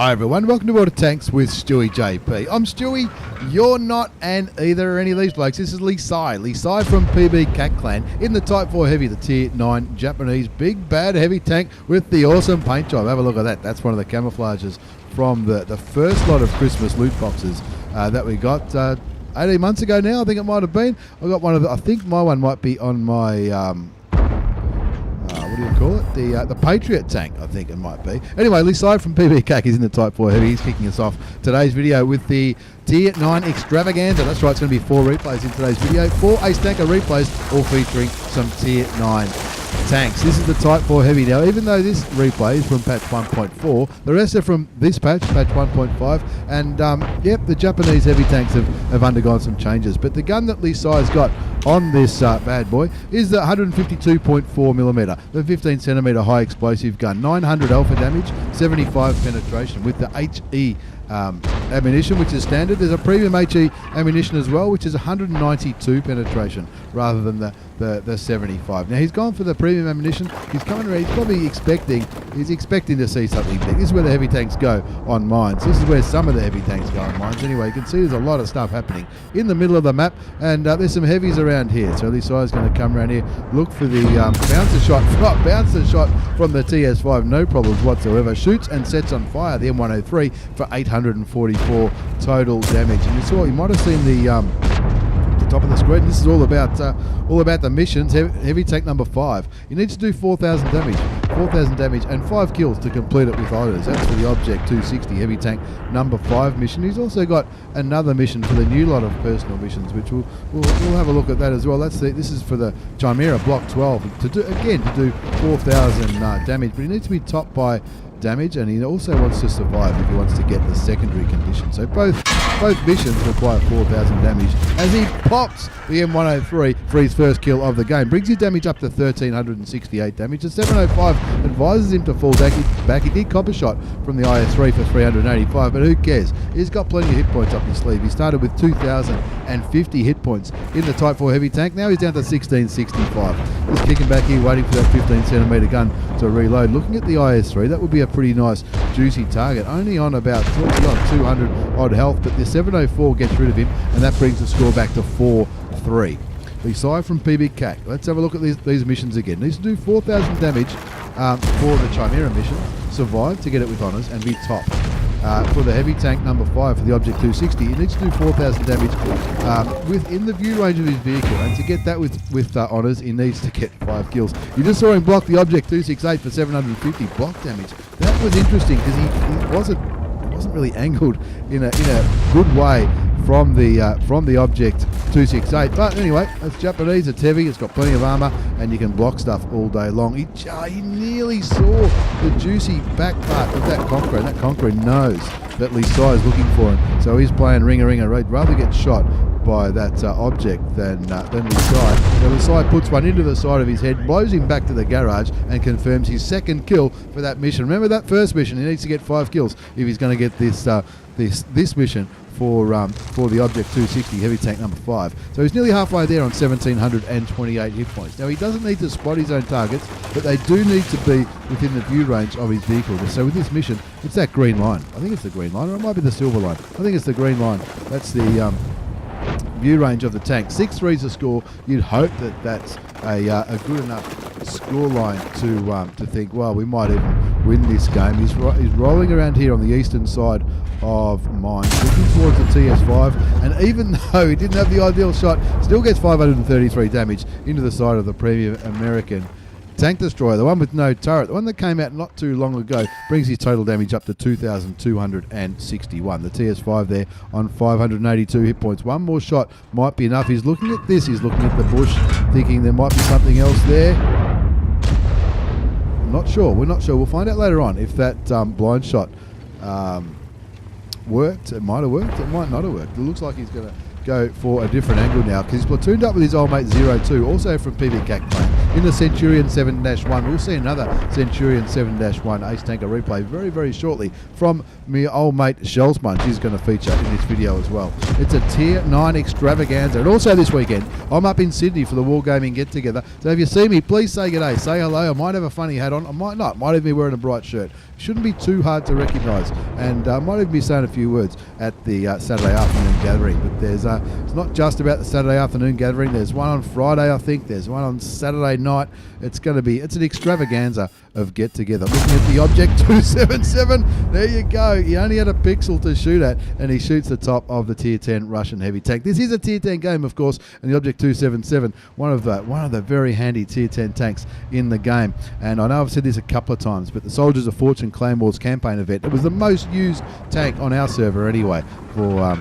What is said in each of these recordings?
Hi everyone, welcome to World of Tanks with stewiejp. I'm Stewie, you're not, and either or any of these blokes. This is LeSigh. LeSigh from PB Cat Clan in the Type 4 Heavy, the Tier 9 Japanese big bad heavy tank with the awesome paint job. Have a look at that. That's one of the camouflages from the first lot of Christmas loot boxes that we got 18 months ago now, I think it might have been. I got one of the, I think my one might be on my what do you call it? The Patriot tank, I think it might be. Anyway, LeSigh from PB Cat is in the Type 4 Heavy. He's kicking us off today's video with the Tier 9 Extravaganza. That's right, it's going to be 4 replays in today's video. 4 Ace Tanker replays, all featuring some Tier 9 tanks. This is the Type 4 Heavy. Now, even though this replay is from patch 1.4, the rest are from this patch 1.5, and yep, the Japanese heavy tanks have undergone some changes. But the gun that LeSigh's got on this bad boy is the 152.4mm, the 15cm high explosive gun, 900 alpha damage, 75 penetration with the HE ammunition, which is standard. There's a premium HE ammunition as well, which is 192 penetration rather than the 75. Now he's gone for the premium ammunition. He's coming around. He's probably expecting to see something big. This is where the heavy tanks go on mines. This is where some of the heavy tanks go on mines. Anyway, you can see there's a lot of stuff happening in the middle of the map, and there's some heavies around here. So LeSigh is going to come around here, look for the bouncer shot from the TS5, no problems whatsoever. Shoots and sets on fire the M103 for 844 total damage. And you might have seen the top of the screen. This is all about the missions. Heavy tank number 5. You need to do 4,000 damage and 5 kills to complete it with orders. That's for the Object 260 heavy tank number 5 mission. He's also got another mission for the new lot of personal missions, which we'll have a look at that as well. This is for the Chimera Block 12 to do 4,000 damage, but he needs to be topped by damage, and he also wants to survive if he wants to get the secondary condition. So both missions require 4,000 damage as he pops the M103 for his first kill of the game. Brings his damage up to 1,368 damage. The 705 advises him to fall back. He did cop a shot from the IS3 for 385, but who cares? He's got plenty of hit points up his sleeve. He started with 2,050 hit points in the Type 4 heavy tank. Now he's down to 1,665. He's kicking back here, waiting for that 15cm gun to reload. Looking at the IS3, that would be a pretty nice juicy target, only on about 200 odd health, but the 704 gets rid of him, and that brings the score back to 4-3. LeSigh from PB Cat. Let's have a look at these missions again. Needs to do 4,000 damage for the Chimera mission, survive to get it with honours, and be top. For the heavy tank number 5 for the Object 260, he needs to do 4,000 damage within the view range of his vehicle, and to get that with honours, he needs to get 5 kills. You just saw him block the Object 268 for 750 block damage. That was interesting because he wasn't really angled in a good way from the Object 268. But anyway, it's Japanese, it's heavy, it's got plenty of armour, and you can block stuff all day long. He nearly saw the juicy back part of that Conqueror, and that Conqueror knows that LeSigh is looking for him. So he's playing ringer. He'd rather get shot by that Object than LeSigh. So LeSigh puts one into the side of his head, blows him back to the garage, and confirms his second kill for that mission. Remember that first mission, he needs to get 5 kills if he's going to get this mission for the Object 260 heavy tank number 5. So he's nearly halfway there on 1,728 hit points. Now he doesn't need to spot his own targets, but they do need to be within the view range of his vehicle. So with this mission, it's that green line. I think it's the green line, or it might be the silver line. I think it's the green line. That's the view range of the tank. 6-3 is the score. You'd hope that that's a good enough score line to think, well, we might even win this game. He's rolling around here on the eastern side of mines, looking towards the TS5, and even though he didn't have the ideal shot, still gets 533 damage into the side of the premium American tank destroyer, the one with no turret, the one that came out not too long ago, brings his total damage up to 2,261. The TS5 there on 582 hit points. One more shot might be enough. He's looking at this, he's looking at the bush, thinking there might be something else there. We're not sure. We'll find out later on if that blind shot worked. It might have worked, it might not have worked. It looks like he's going to go for a different angle now, because he's platooned up with his old mate 02, also from PB Cat Clan. in the Centurion 7-1. We'll see another Centurion 7-1 ace tanker replay very, very shortly from my old mate Shellsponge. He's going to feature in this video as well. It's a Tier 9 Extravaganza. And also this weekend, I'm up in Sydney for the Wargaming get-together. So if you see me, please say g'day, say hello. I might have a funny hat on, I might not. Might even be wearing a bright shirt. Shouldn't be too hard to recognise. And I might even be saying a few words at the Saturday afternoon gathering. But there's it's not just about the Saturday afternoon gathering. There's one on Friday, I think. There's one on Saturday night. It's an extravaganza of get-together. Looking at the Object 277, there you go. He only had a pixel to shoot at, and he shoots the top of the Tier 10 Russian heavy tank. This is a Tier 10 game, of course, and the Object 277, one of the very handy Tier 10 tanks in the game. And I know I've said this a couple of times, but the Soldiers of Fortune Clan Wars campaign event, it was the most used tank on our server anyway for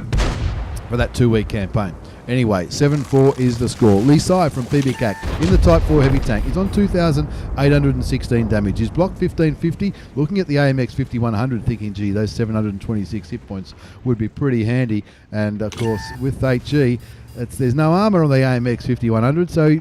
that 2-week campaign. Anyway, 7-4 is the score. LeSigh from PBCAC in the Type 4 heavy tank. He's on 2,816 damage. He's blocked 1550. Looking at the AMX 5100, thinking, gee, those 726 hit points would be pretty handy. And of course, with HG, there's no armor on the AMX 5100, so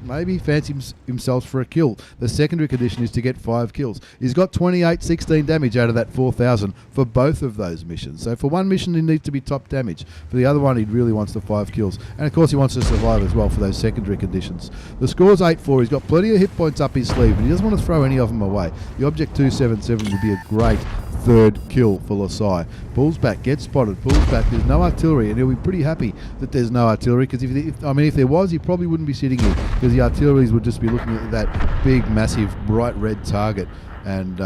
maybe he fancies himself for a kill. The secondary condition is to get 5 kills. He's got 2816 damage out of that 4000 for both of those missions. So for one mission he needs to be top damage. For the other one he really wants the 5 kills. And of course he wants to survive as well for those secondary conditions. The score's 8-4. He's got plenty of hit points up his sleeve and he doesn't want to throw any of them away. The Object 277 would be a great third kill for LeSigh. Pulls back, gets spotted, pulls back. There's no artillery, and he'll be pretty happy that there's no artillery, because if there was, he probably wouldn't be sitting here, because the artilleries would just be looking at that big, massive, bright red target, and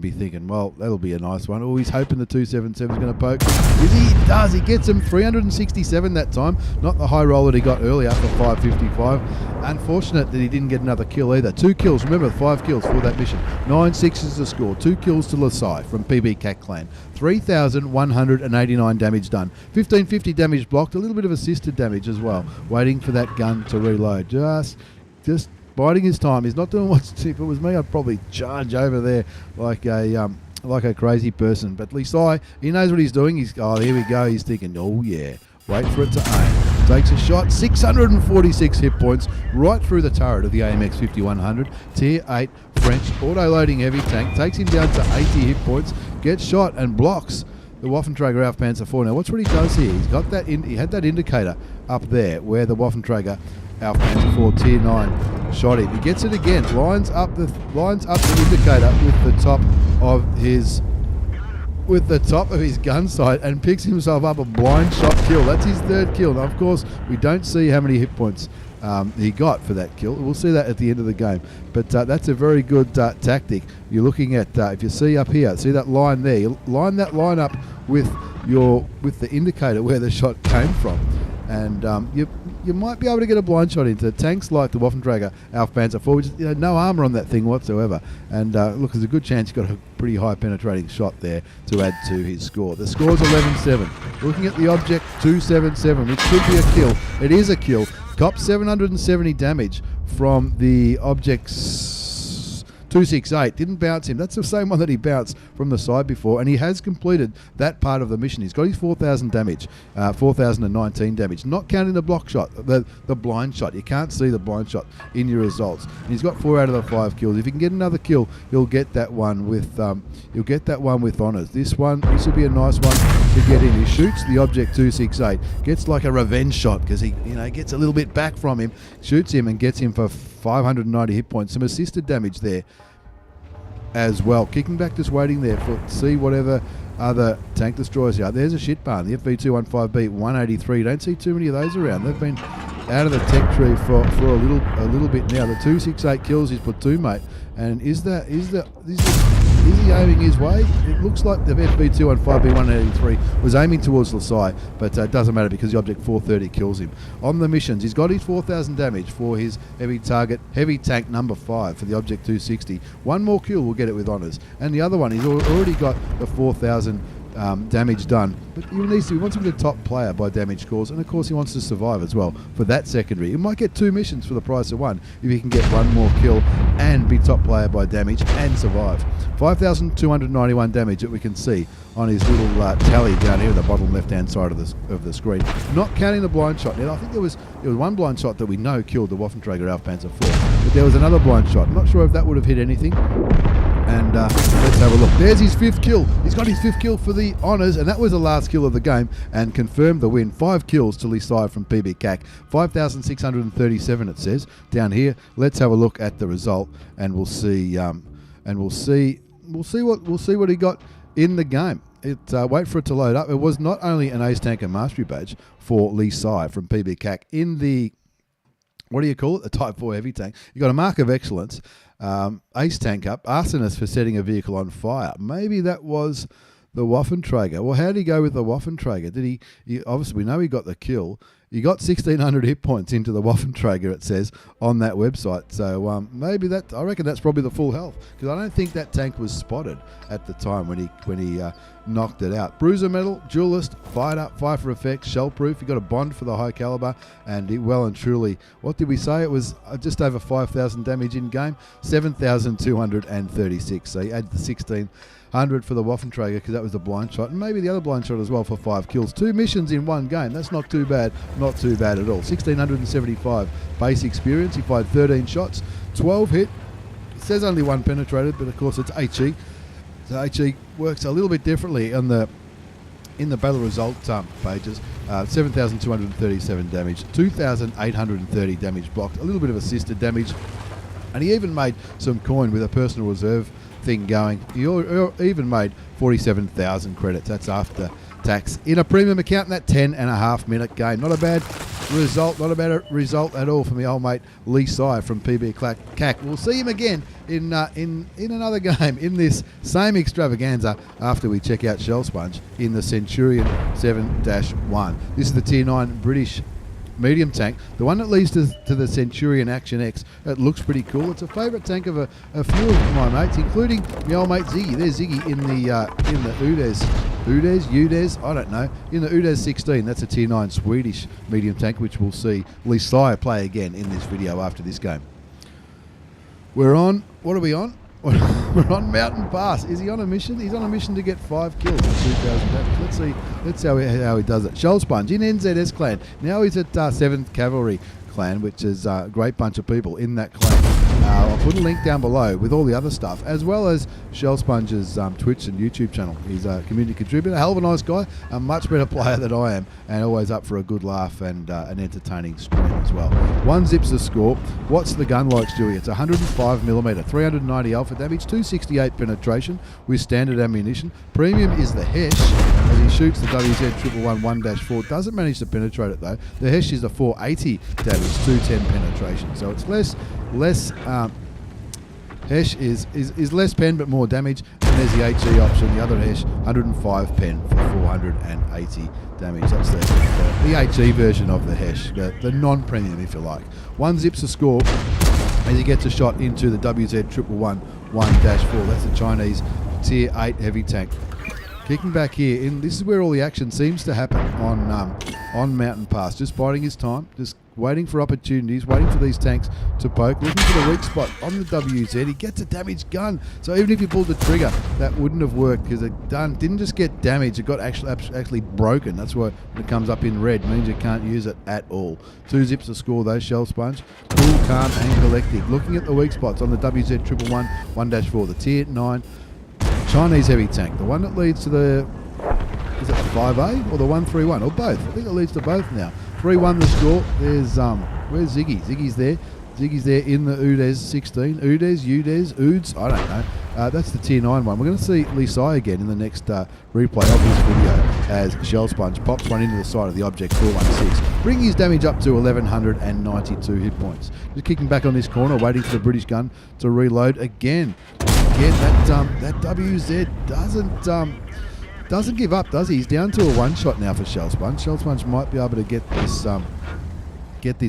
be thinking, well, that'll be a nice one. Oh, he's hoping the 277 is going to poke. He does. He gets him 367 that time. Not the high roll that he got earlier for 555. Unfortunate that he didn't get another kill either. 2 kills. Remember, 5 kills for that mission. 9-6 is the score. 2 kills to LeSigh from PBCAC Clan. 3,189 damage done. 1550 damage blocked. A little bit of assisted damage as well. Waiting for that gun to reload. Just biding his time. He's not doing what's... If it was me, I'd probably charge over there like a crazy person. But LeSigh, he knows what he's doing. Here we go. He's thinking, oh yeah, wait for it to aim. Takes a shot, 646 hit points right through the turret of the AMX 5100. Tier 8 French auto-loading heavy tank. Takes him down to 80 hit points. Gets shot and blocks the Waffenträger Aufpanzer 4. Now, watch what he does here. He's got that. He had that indicator up there where the Waffenträger Aufpanzer 4 Tier 9 shot him. He gets it again. Lines up the indicator with the top of his gun sight and picks himself up a blind shot kill. That's his 3rd kill. Now, of course, we don't see how many hit points he got for that kill. We'll see that at the end of the game. But that's a very good tactic. You're looking at, if you see up here, see that line there, you line that line up with the indicator where the shot came from. And you might be able to get a blind shot into tanks like the Waffenträger Aufpanzer 4, which is no armour on that thing whatsoever. And look, there's a good chance he's got a pretty high penetrating shot there to add to his score. The score's 11-7. Looking at the Object 277, which could be a kill. It is a kill. Cop 770 damage from the Object's 268. Didn't bounce him. That's the same one that he bounced from the side before, and he has completed that part of the mission. He's got his 4,000 damage, 4,019 damage, not counting the block shot, the blind shot. You can't see the blind shot in your results. And he's got 4 out of the 5 kills. If he can get another kill, he'll get that one with honours. This will be a nice one to get in. He shoots the Object 268, gets like a revenge shot because he gets a little bit back from him, shoots him and gets him for 590 hit points. Some assisted damage there as well. Kicking back, just waiting there to see whatever other tank destroyers are. There's a shit barn, the FV215B 183. Don't see too many of those around. They've been out of the tech tree for a little bit now. The 268 kills his platoon mate, and is he aiming his way? It looks like the FV215B 183 was aiming towards LeSigh, but it doesn't matter because the Object 430 kills him. On the missions, he's got his 4,000 damage for his heavy tank number 5 for the Object 260. One more kill will get it with honours, and the other one, he's already got the 4,000 damage done. But he wants to be the top player by damage scores, and of course he wants to survive as well for that secondary. He might get 2 missions for the price of 1 if he can get 1 more kill and be top player by damage and survive. 5,291 damage that we can see on his little tally down here at the bottom left-hand side of the screen. Not counting the blind shot. Now, I think there was one blind shot that we know killed the Waffenträger Panzer IV, but there was another blind shot. I'm not sure if that would have hit anything. And let's have a look. There's his 5th kill. He's got his 5th kill for the honours, and that was the last kill of the game and confirmed the win. 5 kills to LeSigh from PBCAC. 5,637 it says down here. Let's have a look at the result, and we'll see. We'll see what he got in the game. Wait for it to load up. It was not only an Ace Tanker Mastery Badge for LeSigh from PBCAC in the, what do you call it? The Type 4 Heavy Tank. You got a Mark of Excellence, Ace Tank Up, Arsonist for setting a vehicle on fire. Maybe that was the Waffenträger. Well, how did he go with the Waffenträger? Did he obviously, we know he got the kill. You got 1,600 hit points into the Waffenträger, it says, on that website. So maybe that, I reckon that's probably the full health, because I don't think that tank was spotted at the time when he knocked it out. Bruiser Medal, Duelist, Fighter, Fire for Effect, Shell Proof. You got a Bond for the high caliber, and it well and truly, what did we say? It was just over 5,000 damage in game, 7,236. So you add the 1,600 for the Waffenträger, because that was the blind shot, and maybe the other blind shot as well for 5 kills. 2 missions in 1 game. That's not too bad. Not too bad at all. 1,675 base experience. He fired 13 shots, 12 hit. It says only 1 penetrated, but of course it's HE. So HE works a little bit differently in the battle result pages. 7,237 damage, 2,830 damage blocked, a little bit of assisted damage, and he even made some coin with a personal reserve thing going. He even made 47,000 credits. That's after tax in a premium account in that 10.5 minute game. Not a bad result, not a bad result at all from the old mate LeSigh from PBCAC. We'll see him again in another game in this same extravaganza after we check out Shell Sponge in the Centurion 7-1. This is the Tier 9 British medium tank, the one that leads to the Centurion Action X. It looks pretty cool. It's a favourite tank of a few of my mates, including my old mate Ziggy. There's Ziggy in the Udes, I don't know, in the Udes 16. That's a Tier 9 Swedish medium tank, which we'll see LeSigh play again in this video after this game. We're on, what are we on? We're on Mountain Pass. Is he on a mission? He's on a mission to get 5 kills in 2,000 damage. Let's see. Let's see how he does it. Shell Sponge in NZS clan. Now he's at 7th Cavalry clan, which is a great bunch of people in that clan. I'll put a link down below with all the other stuff, as well as Shell Sponge's Twitch and YouTube channel. He's a community contributor, a hell of a nice guy, a much better player than I am, and always up for a good laugh and an entertaining stream as well. 1 zips the score. What's the gun like, Stewie? It's 105mm, 390 alpha damage, 268 penetration with standard ammunition. Premium is the Hesh, as he shoots the WZ111 1-4. Doesn't manage to penetrate it though. The Hesh is a 480 damage, 210 penetration. So it's less Hesh is less pen but more damage, and there's the HE option, the other Hesh, 105 pen for 480 damage. That's the HE version of the Hesh, the non-premium if you like. 1 zips a score as he gets a shot into the WZ111 1-4. That's the Chinese Tier 8 heavy tank. Kicking back here, this is where all the action seems to happen on Mountain Pass. Just biding his time, just waiting for opportunities, waiting for these tanks to poke, looking for the weak spot on the WZ. He gets a damaged gun, so even if he pulled the trigger, that wouldn't have worked, because it didn't just get damaged, it got actually broken. That's why it comes up in red, means you can't use it at all. 2 zips to score those, Shell Sponge. Cool, calm and collected. Looking at the weak spots on the WZ111 1-4, the Tier 9 Chinese heavy tank, the one that leads to the, is it the 5A or the 131 or both? I think it leads to both now. 3-1 the score. There's where's Ziggy? Ziggy's there. Ziggy's there in the Udes 16. Udes, I don't know. That's the Tier 9 one. We're going to see LeSigh again in the next replay of this video as Shell Sponge pops one into the side of the object 416, bringing his damage up to 1,192 hit points. Just kicking back on this corner, waiting for the British gun to reload again. That WZ doesn't give up, does he? He's down to a 1 shot now for Shell Sponge. Shell Sponge might be able to get this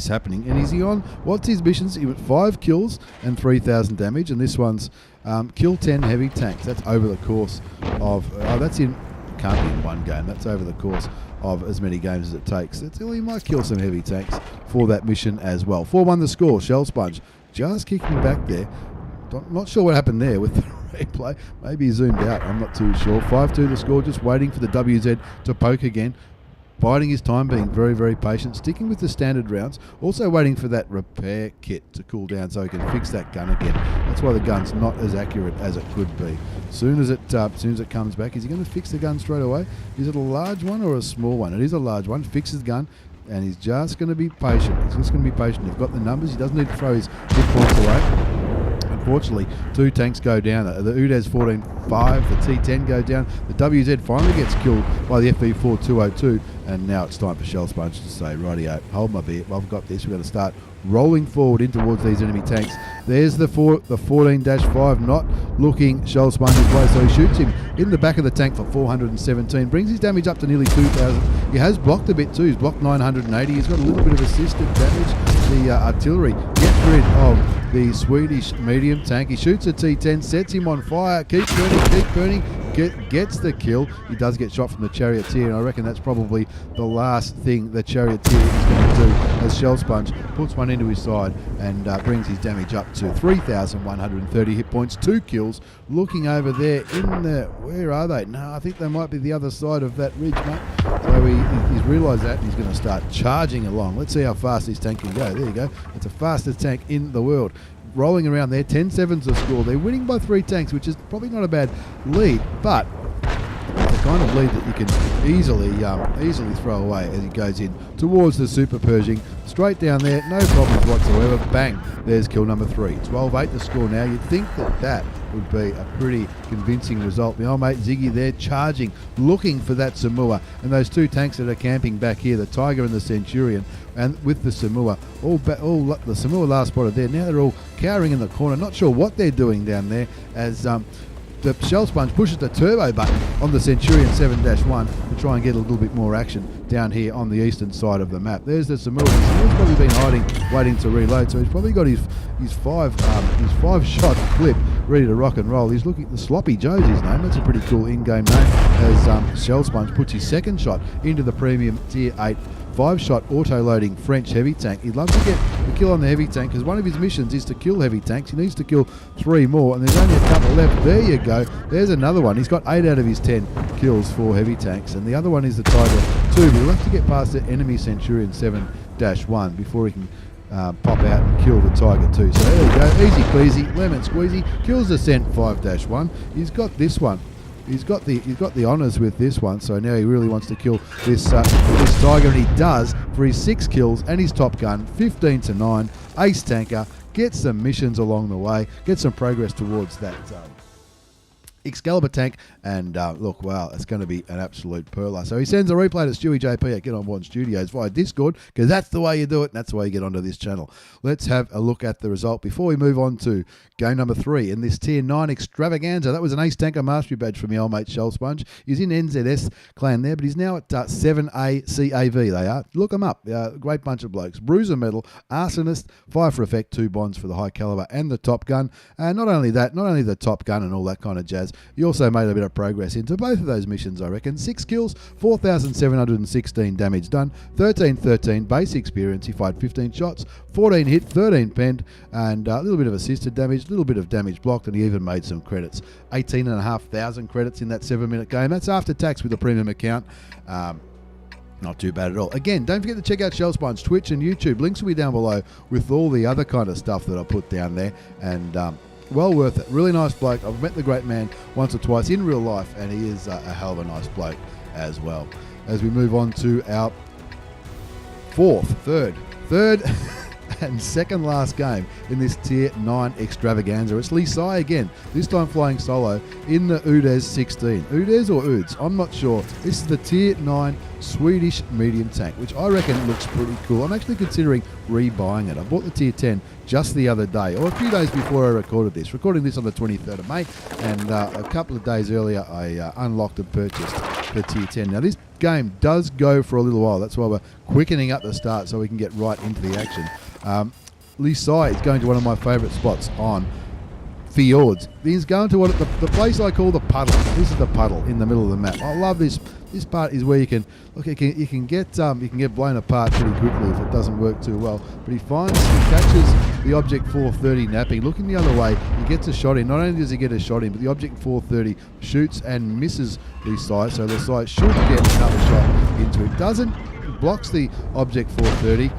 happening. And is he on? What's his missions? He got 5 kills and 3,000 damage, and this one's kill 10 heavy tanks. That's over the course of that's in can't be in one game. That's over the course of as many games as it takes. He might kill some heavy tanks for that mission as well. 4-1 the score. Shell Sponge just kicking back there. Not sure what happened there with the replay. Maybe he zoomed out. I'm not too sure. 5-2 the score. Just waiting for the WZ to poke again. Biding his time, being very, very patient, sticking with the standard rounds, also waiting for that repair kit to cool down so he can fix that gun again. That's why the gun's not as accurate as it could be. As soon as it comes back, is he going to fix the gun straight away? Is it a large one or a small one? It is a large one. Fixes the gun, and he's just going to be patient. He's just going to be patient. He's got the numbers. He doesn't need to throw his hit points away. Unfortunately, 2 tanks go down. The Udes 14-5, the T10 go down. The WZ finally gets killed by the FV4 202, and now it's time for Shell Sponge to say, rightio, hold my beer, I've got this. We're going to start rolling forward in towards these enemy tanks. There's the 14-5, not looking Shell Sponge's way, so he shoots him in the back of the tank for 417, brings his damage up to nearly 2,000. He has blocked a bit too. He's blocked 980. He's got a little bit of assisted damage. The artillery gets rid of the Swedish medium tank. He shoots a T10, sets him on fire, keeps burning, gets the kill. He does get shot from the Charioteer, and I reckon that's probably the last thing the Charioteer is going to do, as Shell Sponge puts one into his side and brings his damage up to 3,130 hit points, 2 kills. Looking over there in the, where are they? No, I think they might be the other side of that ridge, mate. So he's realised that, and he's going to start charging along. Let's see how fast this tank can go. There you go. It's the fastest tank in the world. Rolling around there, 10-7's the score. They're winning by 3 tanks, which is probably not a bad lead, but it's the kind of lead that you can easily throw away as he goes in towards the Super Pershing. Straight down there, no problems whatsoever. Bang, there's kill number 3. 12-8 the score now. You'd think that would be a pretty convincing result. My old mate Ziggy there charging, looking for that Samoa, and those 2 tanks that are camping back here, the Tiger and the Centurion, and with the Samoa, the Samoa last spotted there. Now they're all cowering in the corner, not sure what they're doing down there, as the Shell Sponge pushes the turbo button on the Centurion 7-1 to try and get a little bit more action down here on the eastern side of the map. There's the Samoa. Samoa's probably been hiding, waiting to reload, so he's probably got his 5-shot clip ready to rock and roll. He's looking, the Sloppy Joe's his name. That's a pretty cool in-game name, as Shell Sponge puts his 2nd shot into the premium tier 8 5-shot auto-loading French heavy tank. He'd love to get the kill on the heavy tank, because one of his missions is to kill heavy tanks. He needs to kill 3 more, and there's only a couple left. There you go. There's another one. He's got 8 out of his 10 kills for heavy tanks, and the other one is the Tiger 2, but he'll have to get past the enemy Centurion 7-1 before he can pop out and kill the Tiger 2. So there you go. Easy peasy, lemon squeezy. Kills the Cent 5-1. He's got this one. He's got the honours with this one, so now he really wants to kill this Tiger, and he does for his 6 kills and his top gun, 15-9, ace tanker, gets some missions along the way, gets some progress towards that Excalibur tank, and look, wow, it's going to be an absolute perler. So he sends a replay to stewiejp at Get On Board Studios via Discord, because that's the way you do it, and that's the way you get onto this channel. Let's have a look at the result before we move on to game number 3 in this Tier 9 Extravaganza. That was an Ace Tanker Mastery Badge from my old mate Shell Sponge. He's in NZS clan there, but he's now at 7ACAV. They are. Look them up. Great bunch of blokes. Bruiser Medal, Arsonist, Fire for Effect, 2 bonds for the High Caliber and the Top Gun. And not only that, not only the Top Gun and all that kind of jazz, he also made a bit of progress into both of those missions, I reckon. 6 kills, 4,716 damage done, 13 base experience. He fired 15 shots, 14 hit, 13 penned, and a little bit of assisted damage, a little bit of damage blocked, and he even made some credits. 18,500 credits in that 7-minute game. That's after tax with a premium account. Not too bad at all. Again, don't forget to check out Shell Sponge Twitch and YouTube. Links will be down below with all the other kind of stuff that I put down there, and well worth it. Really nice bloke. I've met the great man once or twice in real life, and he is a hell of a nice bloke as well. As we move on to our third and second last game in this Tier 9 Extravaganza. It's LeSigh again, this time flying solo in the Udes 16. Udes or Udes? I'm not sure. This is the Tier 9 Swedish Medium Tank, which I reckon looks pretty cool. I'm actually considering rebuying it. I bought the Tier 10 just the other day, or a few days before I recorded this. Recording this on the 23rd of May, and a couple of days earlier I unlocked and purchased the Tier 10. Now this game does go for a little while. That's why we're quickening up the start so we can get right into the action. LeSigh is going to one of my favourite spots on fjords. He's going to what the place I call the puddle. This is the puddle in the middle of the map. I love this. This part is where you can look. You can get blown apart pretty quickly if it doesn't work too well. But he catches the object 430 napping, looking the other way. He gets a shot in. Not only does he get a shot in, but the object 430 shoots and misses LeSigh. So LeSigh should get another shot into it. Doesn't, blocks the object 430.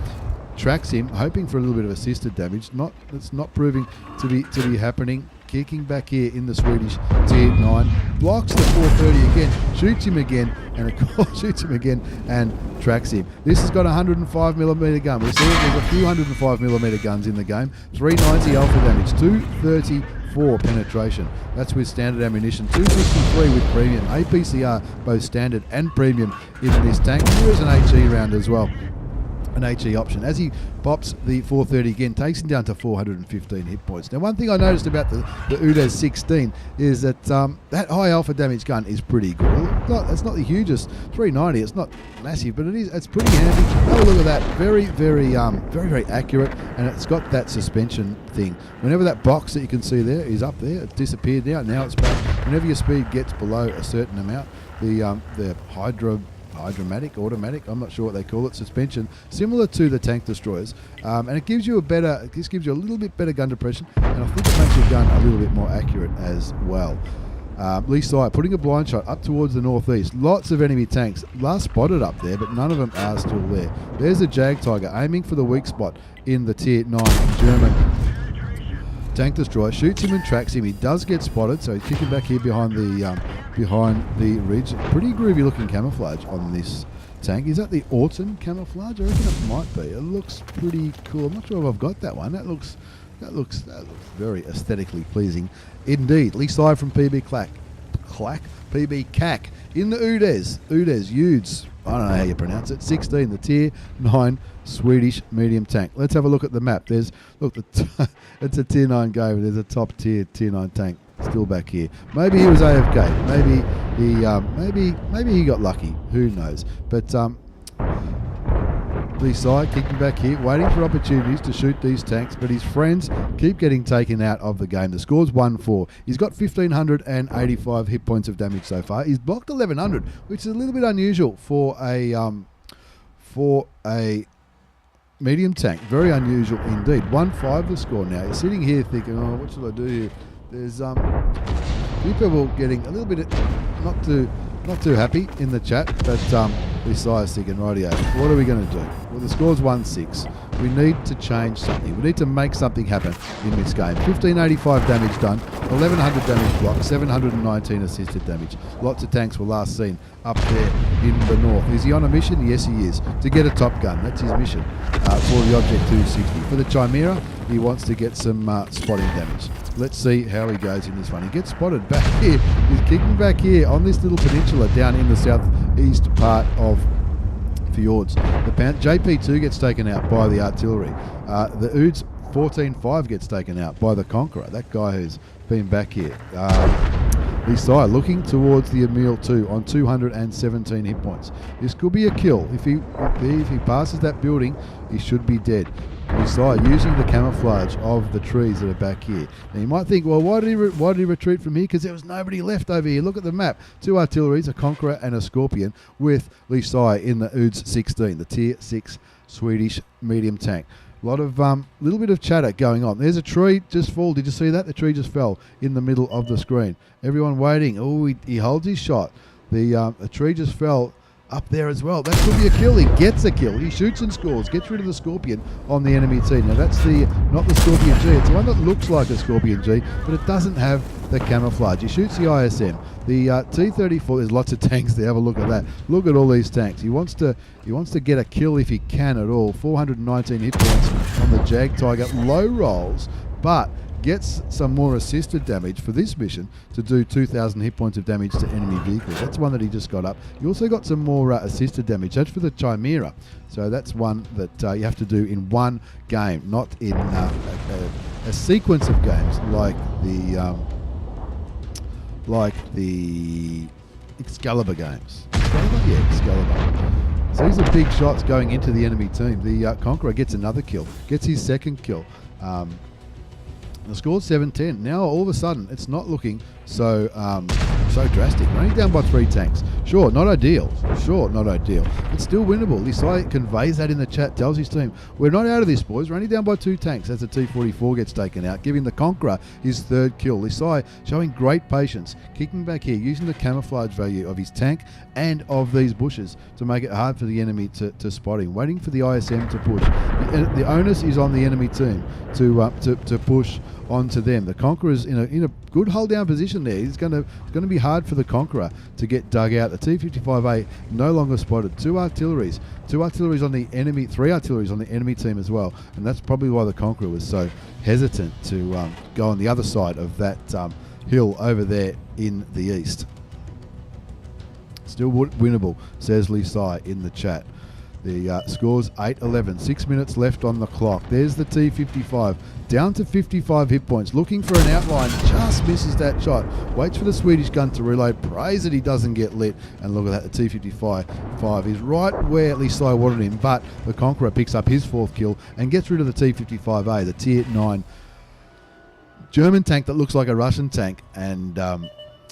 Tracks him, hoping for a little bit of assisted damage. It's not proving to be happening. Kicking back here in the Swedish tier 9, blocks the 430 again, shoots him again, and of course shoots him again and tracks him. This has got a 105mm gun. We see there's a few 105mm guns in the game. 390 alpha damage, 234 penetration. That's with standard ammunition. 253 with premium. APCR both standard and premium in this tank. Here is an HE round as well. An HE option. As he pops the 430 again, takes him down to 415 hit points. Now, one thing I noticed about the Udes 16 is that that high alpha damage gun is pretty good. It's not the hugest, 390. It's not massive, but it's pretty handy. Have a look at that. Very, very accurate, and it's got that suspension thing. Whenever that box that you can see there is up there, it disappeared now. Now it's back. Whenever your speed gets below a certain amount, the hydromatic, automatic, I'm not sure what they call it, suspension, similar to the tank destroyers, and it gives you a little bit better gun depression, and I think it makes your gun a little bit more accurate as well. LeSigh putting a blind shot up towards the northeast. Lots of enemy tanks. Last spotted up there, but none of them are still there. There's a Jag Tiger aiming for the weak spot in the tier 9 German tank destroyer. Shoots him and tracks him. He does get spotted, so he's kicking back here behind the ridge. Pretty groovy looking camouflage on this tank. Is that the Autumn camouflage? I reckon it might be. It looks pretty cool. I'm not sure if I've got that one. That looks very aesthetically pleasing indeed. LeSigh from PB CAC in the Udes. I don't know how you pronounce it. 16, the tier 9 Swedish medium tank. Let's have a look at the map. It's a tier 9 game. There's a top tier 9 tank still back here. Maybe he was AFK. Maybe he got lucky. Who knows? But LeSigh kicking back here, waiting for opportunities to shoot these tanks, but his friends keep getting taken out of the game. The score's 1-4. He's got 1,585 hit points of damage so far. He's blocked 1,100, which is a little bit unusual for a medium tank. Very unusual indeed. 1-5 the score now. He's sitting here thinking, oh, what should I do here? There's a few people getting a little bit not too happy in the chat, but LeSigh is thinking, rightio, what are we going to do? Well, the score's 1-6. We need to change something. We need to make something happen in this game. 1,585 damage done, 1,100 damage blocked, 719 assisted damage. Lots of tanks were last seen up there in the north. Is he on a mission? Yes, he is. To get a top gun. That's his mission for the Object 260. For the Chimera, he wants to get some spotting damage. Let's see how he goes in this one. He gets spotted back here. He's kicking back here on this little peninsula down in the southeast part of fjords. The JP2 gets taken out by the artillery. The Udes 14-5 gets taken out by the Conqueror. That guy who's been back here. LeSigh looking towards the Emil 2 on 217 hit points. This could be a kill. If he passes that building, he should be dead. LeSigh using the camouflage of the trees that are back here. Now you might think, well, why did he retreat from here? Because there was nobody left over here. Look at the map. 2 artilleries, a Conqueror and a Scorpion, with LeSigh in the Udes 16, the tier 6 Swedish medium tank. A lot of little bit of chatter going on. There's a tree just fall. Did you see that? The tree just fell in the middle of the screen. Everyone waiting. Oh, he holds his shot. The tree just fell up there as well. That could be a kill. He gets a kill. He shoots and scores. Gets rid of the Scorpion on the enemy team. Now that's not the Scorpion G. It's the one that looks like a Scorpion G, but it doesn't have the camouflage. He shoots the ISM. The T54. There's lots of tanks there. Have a look at that. Look at all these tanks. He wants to get a kill if he can at all. 419 hit points on the Jag Tiger. Low rolls, but gets some more assisted damage for this mission to do 2,000 hit points of damage to enemy vehicles. That's one that he just got up. You also got some more assisted damage. That's for the Chimera. So that's one that you have to do in one game, not in a sequence of games like the Excalibur games. Excalibur? Yeah, Excalibur. So these are big shots going into the enemy team. The Conqueror gets another kill, gets his second kill. The score's 7-10. Now all of a sudden it's not looking so so drastic. Running down by 3 tanks. Sure, not ideal. Sure, not ideal. It's still winnable. LeSigh conveys that in the chat, tells his team, we're not out of this, boys. Running down by 2 tanks as the T54 gets taken out, giving the Conqueror his 3rd kill. LeSigh showing great patience, kicking back here, using the camouflage value of his tank and of these bushes to make it hard for the enemy to spot him. Waiting for the ISM to push. The onus is on the enemy team to push onto them. The Conqueror's in a good hold down position there. It's going to be hard for the Conqueror to get dug out. The T55A no longer spotted. 2 artilleries on the enemy, 3 artilleries on the enemy team as well, and that's probably why the Conqueror was so hesitant to go on the other side of that hill over there in the east. Still winnable, says LeSigh in the chat. The score's 8-11, 6 minutes left on the clock. There's the T55, down to 55 hit points, looking for an outline, just misses that shot. Waits for the Swedish gun to reload, prays that he doesn't get lit, and look at that, the T55 is right where LeSigh wanted him, but the Conqueror picks up his 4th kill and gets rid of the T55A, the Tier 9 German tank that looks like a Russian tank, and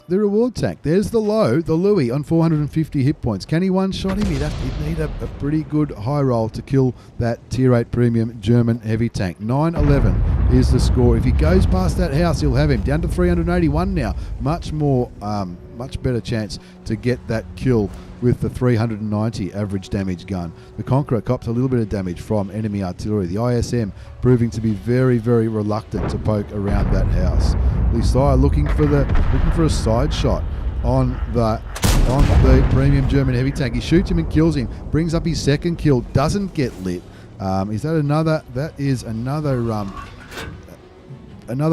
the reward tank. There's the Louis on 450 hit points. Can he one-shot him? He'd need a pretty good high roll to kill that Tier 8 premium German heavy tank. 9-11 is the score. If he goes past that house, he'll have him. Down to 381 now. Much better chance to get that kill with the 390 average damage gun. The Conqueror cops a little bit of damage from enemy artillery. The ISM proving to be very, very reluctant to poke around that house. LeSigh looking for a side shot on the premium German heavy tank. He shoots him and kills him. Brings up his 2nd kill. Doesn't get lit. Is that another? That is another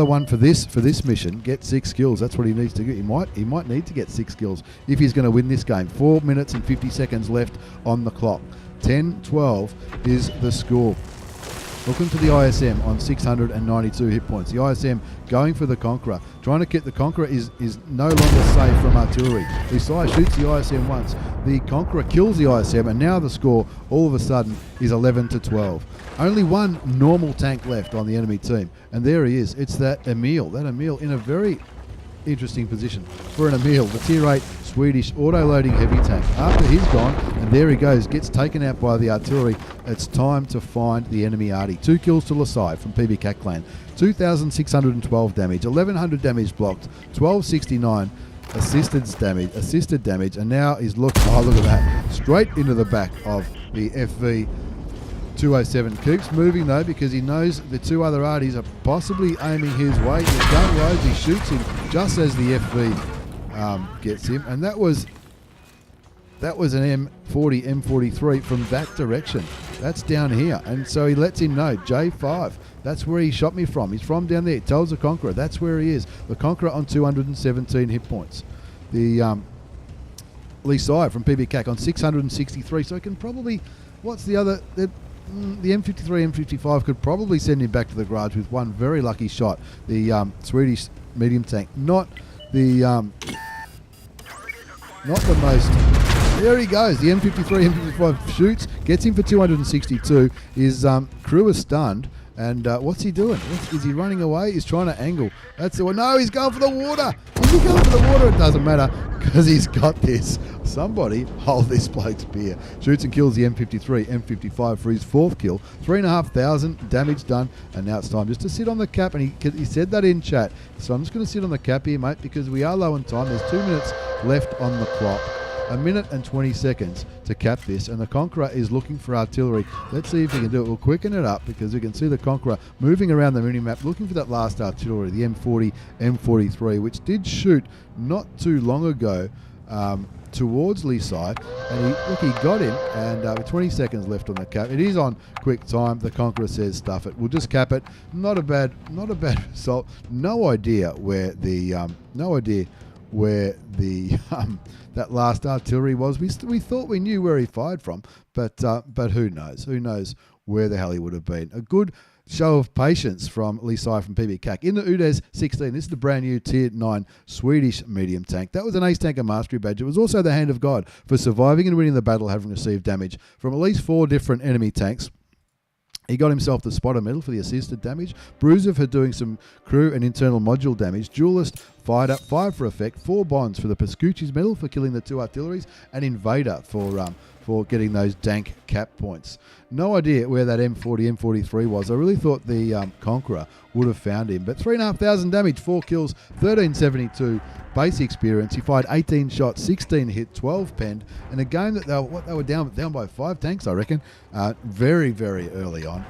one for this mission. Get 6 kills. That's what he needs to get. He might need to get 6 kills if he's going to win this game. 4 minutes and 50 seconds left on the clock. 10-12 is the score. Looking for the ISM on 692 hit points. The ISM going for the Conqueror. Trying to get the Conqueror is no longer safe from artillery. LeSigh shoots the ISM once. The Conqueror kills the ISM, and now the score all of a sudden is 11-12. Only one normal tank left on the enemy team, and there he is. It's that Emil. That Emil in a very interesting position for an Emil, the Tier 8 Swedish auto-loading heavy tank. After he's gone, and there he goes, gets taken out by the artillery. It's time to find the enemy arty. 2 kills to LeSigh from PB Cat Clan. 2,612 damage, 1,100 damage blocked, 1,269 assisted damage, and now he's look at that, straight into the back of the FV 207. Keeps moving though, because he knows the 2 other arties are possibly aiming his way. The gun loads, he shoots him just as the FV gets him, and that was an M40, M43 from that direction. That's down here, and so he lets him know, J5, that's where he shot me from. He's from down there. He tells the Conqueror that's where he is. The Conqueror on 217 hit points. The LeSigh from PB CAC on 663, so he can probably, what's the other, the M53, M55 could probably send him back to the garage with one very lucky shot. The Swedish medium tank, not the most. There he goes. The M53, M55 shoots, gets him for 262. His crew is stunned. And what's he doing? Is he running away? He's trying to angle. That's the one. No, he's going for the water. Is he going for the water? It doesn't matter, because he's got this. Somebody hold this bloke's beer. Shoots and kills the M53, M55 for his 4th kill. 3,500 damage done. And now it's time just to sit on the cap. And he said that in chat. So I'm just going to sit on the cap here, mate, because we are low on time. There's 2 minutes left on the clock. 1 minute and 20 seconds to cap this, and the Conqueror is looking for artillery. Let's see if we can do it. We'll quicken it up, because we can see the Conqueror moving around the mini-map looking for that last artillery, the M40, M43, which did shoot not too long ago towards LeSigh, and he got him, and with 20 seconds left on the cap. It is on quick time. The Conqueror says stuff it. We'll just cap it. Not a bad result. No idea where the that last artillery was. We thought we knew where he fired from, but who knows? Who knows where the hell he would have been? A good show of patience from LeSigh from PB CAC. In the Udes 16, this is the brand new Tier 9 Swedish medium tank. That was an Ace Tanker Mastery badge. It was also the Hand of God for surviving and winning the battle, having received damage from at least 4 different enemy tanks. He got himself the spotter medal for the assisted damage. Bruiser for doing some crew and internal module damage. Duelist fired up 5 for effect. 4 bonds for the Pascucci's medal for killing the 2 artilleries. And Invader for getting those dank cap points. No idea where that M40, M43 was. I really thought the Conqueror would have found him. But 3,500 damage, 4 kills, 1372 base experience. He fired 18 shots, 16 hit, 12 penned. In a game that they were down by 5 tanks, I reckon. Very, very early on.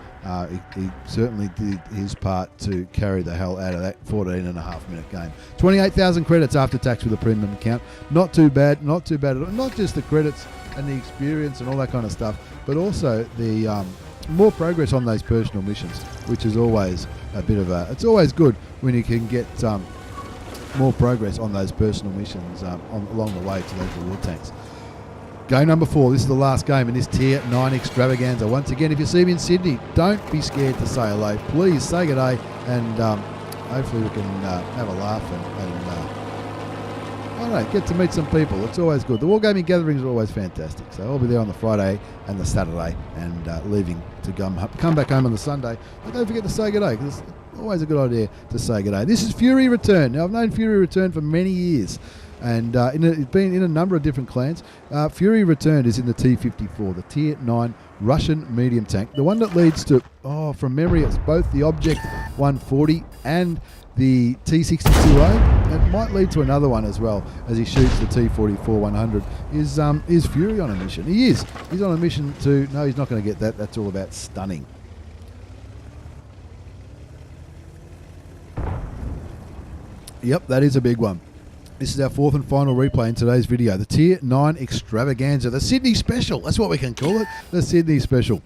He certainly did his part to carry the hell out of that 14.5-minute game. 28,000 credits after tax with a premium account. Not too bad, not too bad at all. Not just the credits and the experience and all that kind of stuff, but also the more progress on those personal missions, which is always a bit of a... It's always good when you can get more progress on those personal missions along the way to those reward tanks. Game number 4. This is the last game in this Tier 9 Extravaganza. Once again, if you see me in Sydney, don't be scared to say hello. Please say good day, and hopefully we can have a laugh and I don't know, get to meet some people. It's always good. The Wargaming gatherings are always fantastic. So I'll be there on the Friday and the Saturday, and leaving to come back home on the Sunday. But don't forget to say good day, because it's always a good idea to say good day. This is Fury Return. Now, I've known Fury Return for many years. And it's been in a number of different clans. Fury Returned is in the T54, the Tier 9 Russian medium tank. The one that leads to, from memory, it's both the Object 140 and the T62A. It might lead to another one as well, as he shoots the T44 100. Is Fury on a mission? He is. He's on a mission to... No, he's not going to get that. That's all about stunning. Yep, that is a big one. This is our 4th and final replay in today's video. The Tier 9 Extravaganza. The Sydney Special. That's what we can call it. The Sydney Special.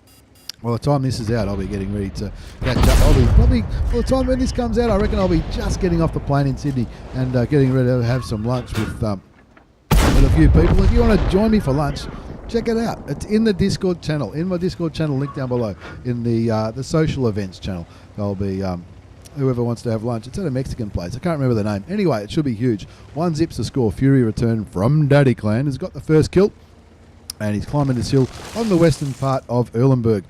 By the time this is out, I'll be getting ready to catch up. I'll be probably, by the time when this comes out, I reckon I'll be just getting off the plane in Sydney and getting ready to have some lunch with a few people. If you want to join me for lunch, check it out. It's in the Discord channel. In my Discord channel, link down below. In the social events channel. I'll be... whoever wants to have lunch. It's at a Mexican place. I can't remember the name. Anyway, it should be huge. 1 zips the score. Fury Return from Daddy Clan has got the first kill, and he's climbing this hill on the western part of Erlenberg.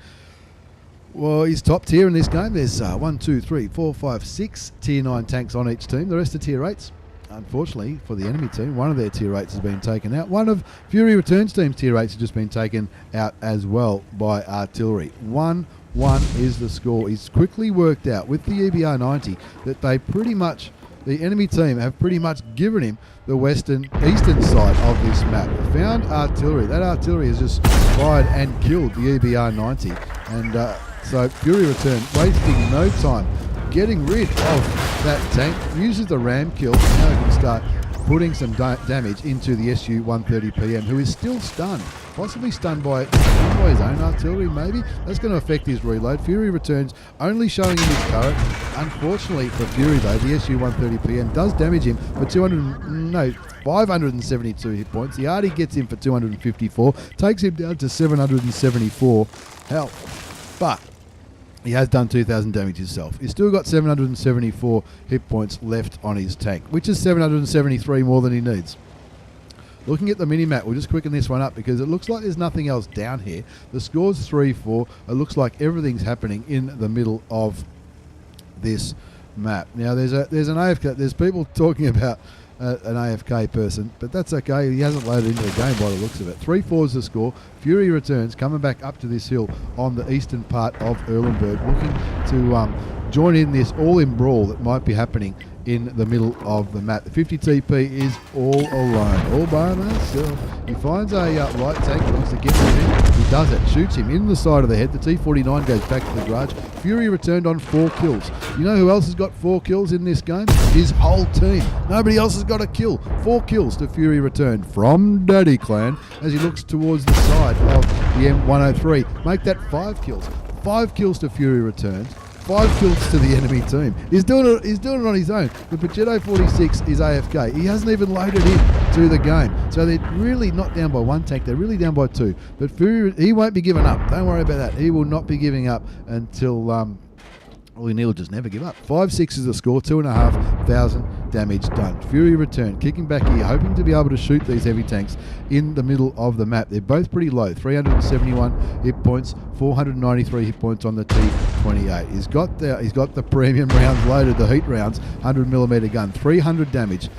Well, he's top tier in this game. There's 1, 2, 3, 4, 5, 6 Tier 9 tanks on each team. The rest are Tier 8s. Unfortunately, for the enemy team, one of their Tier 8s has been taken out. One of Fury Return's team's Tier 8s has just been taken out as well by artillery. 1-1 is the score. He's quickly worked out with the EBR 90 that they pretty much, the enemy team have pretty much given him the eastern side of this map. Found artillery. That artillery has just fired and killed the EBR 90. And so Fury Return, wasting no time, getting rid of that tank, uses the ram kill. Now he can start putting some damage into the SU-130PM, who is still stunned. Possibly stunned by his own artillery, maybe. That's going to affect his reload. Fury Returns only showing him his turret. Unfortunately for Fury, though, the SU-130PM does damage him for 572 hit points. The Artie gets him for 254, takes him down to 774 health. But he has done 2,000 damage himself. He's still got 774 hit points left on his tank, which is 773 more than he needs. Looking at the mini-map, we'll just quicken this one up because it looks like there's nothing else down here. The score's 3-4. It looks like everything's happening in the middle of this map. Now, there's an AFK. There's people talking about an AFK person, but that's okay. He hasn't loaded into the game by the looks of it. 3-4 is the score. Fury Returns coming back up to this hill on the eastern part of Erlenberg, looking to join in this all-in brawl that might be happening in the middle of the map. The 50 TP is all alone, all by himself. He finds a light tank that wants to get him in. He does it, shoots him in the side of the head. The T49 goes back to the garage. Fury returned on 4 kills. You know who else has got 4 kills in this game? His whole team. Nobody else has got a kill. 4 kills to Fury returned from Daddy Clan as he looks towards the side of the M103. Make that 5 kills. 5 kills to Fury returns. 5 kills to the enemy team. He's doing it on his own. The Pagetto 46 is AFK. He hasn't even loaded in to the game. So they're really not down by 1 tank. They're really down by 2. But Fury, he won't be giving up. Don't worry about that. He will not be giving up until Ollie Neal just never give up. 5-6 is the score, 2,500 damage done. Fury return, kicking back here, hoping to be able to shoot these heavy tanks in the middle of the map. They're both pretty low, 371 hit points, 493 hit points on the T28. He's got the premium rounds loaded, the heat rounds, 100mm gun, 300 damage.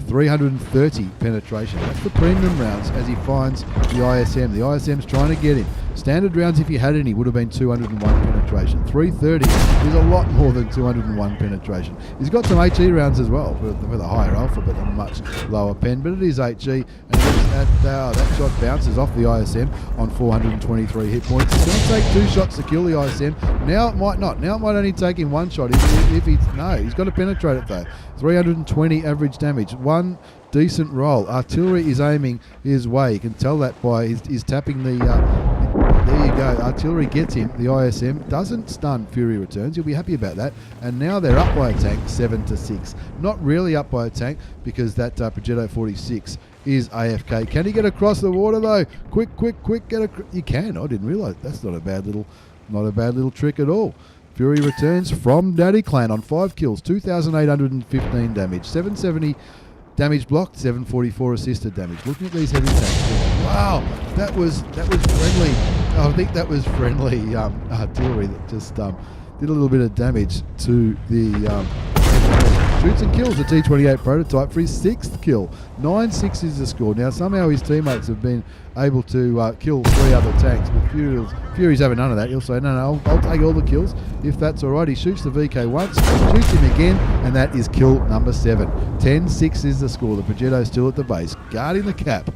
330 penetration. That's the premium rounds as he finds the ISM. The ISM's trying to get him. Standard rounds, if he had any, would have been 201 penetration. 330 is a lot more than 201 penetration. He's got some HE rounds as well for the higher alpha, but a much lower pen. But it is HE, and that shot bounces off the ISM on 423 hit points. It's going to take 2 shots to kill the ISM. Now it might not. Now it might only take him 1 shot. He's got to penetrate it though. 320 average damage. 1 decent roll. Artillery is aiming his way. You can tell that by he's tapping the. There you go. Artillery gets him. The ISM doesn't stun. Fury returns. You'll be happy about that. And now they're up by a tank, 7-6. Not really up by a tank because that Progetto 46 is AFK. Can he get across the water though? Quick! Get across. You can. I didn't realise. That's not a bad little trick at all. Fury returns from Daddy Clan on 5 kills, 2,815 damage, 770 damage blocked, 744 assisted damage. Looking at these heavy tanks, wow, that was friendly. I think that was friendly artillery that just did a little bit of damage to the shoots and kills the T28 prototype for his 6th kill. 9-6 is the score. Now somehow his teammates have been able to kill 3 other tanks, but Fury's having none of that. He'll say, no, I'll take all the kills if that's all right. He shoots the VK once, shoots him again, and that is kill number 7. 10-6 is the score. The Progetto's still at the base, guarding the cap.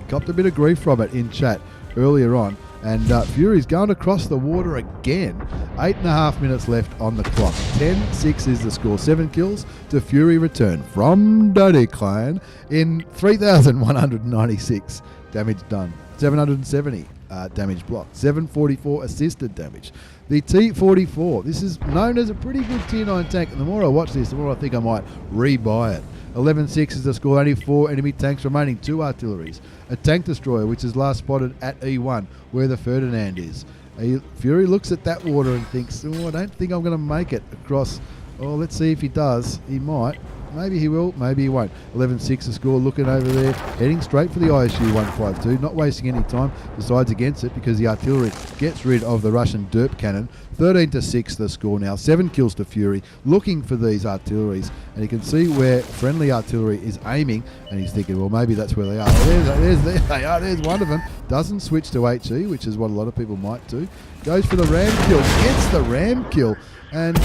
Copped a bit of grief from it in chat earlier on. And Fury's going across the water again. 8.5 minutes left on the clock. 10-6 is the score. 7 kills to Fury return from Daddy Clan in 3,196 damage done. 770 damage blocked. 744 assisted damage. The T54. This is known as a pretty good tier 9 tank. And the more I watch this, the more I think I might rebuy it. 11-6 is the score. Only 4 enemy tanks remaining. 2 artilleries. A tank destroyer, which is last spotted at E1, where the Ferdinand is. Fury looks at that water and thinks, I don't think I'm going to make it across. Oh, let's see if he does. He might. Maybe he will, maybe he won't. 11-6 the score, looking over there, heading straight for the ISU 152, not wasting any time, decides against it because the artillery gets rid of the Russian derp cannon. 13-6 the score now, 7 kills to Fury, looking for these artilleries, and you can see where friendly artillery is aiming, and he's thinking, well, maybe that's where they are. There they are, there's one of them. Doesn't switch to HE, which is what a lot of people might do. Goes for the ram kill, gets the ram kill, and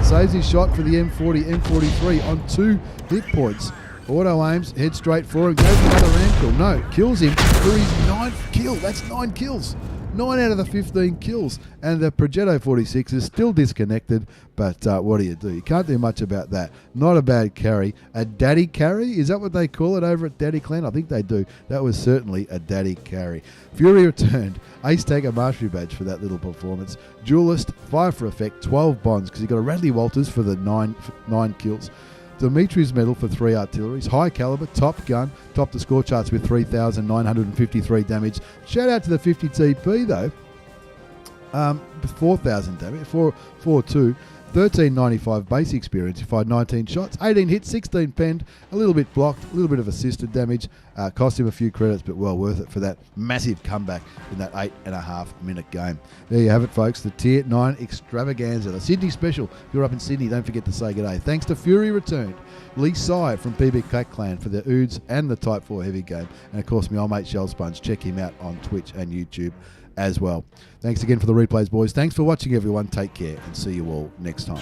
saves his shot for the M43 on 2 hit points. Auto aims, head straight for him, goes for another ram kill. No, kills him for his 9th kill. That's 9 kills. 9 out of the 15 kills. And the Progetto 46 is still disconnected, but what do? You can't do much about that. Not a bad carry. A daddy carry? Is that what they call it over at Daddy Clan? I think they do. That was certainly a daddy carry. Fury returned. Ace Taker Mastery Badge for that little performance. Duelist, Fire for Effect, 12 bonds, because he got a Radley Walters for the 9 kills. Dimitri's medal for 3 artilleries. High caliber, top gun, topped the score charts with 3,953 damage. Shout out to the 50 TP though. 4,000 damage, 4.2. 1395 base experience. He fired 19 shots, 18 hits, 16 penned, a little bit blocked, a little bit of assisted damage. Cost him a few credits, but well worth it for that massive comeback in that 8.5 minute game. There you have it, folks. The Tier 9 Extravaganza, the Sydney special. If you're up in Sydney, don't forget to say g'day. Thanks to Fury Returned, LeSigh from PB Clan for the Udes and the Type 4 heavy game, and of course my old mate Shell Sponge. Check him out on Twitch and YouTube as well. Thanks again for the replays, boys. Thanks for watching, everyone. Take care and see you all next time.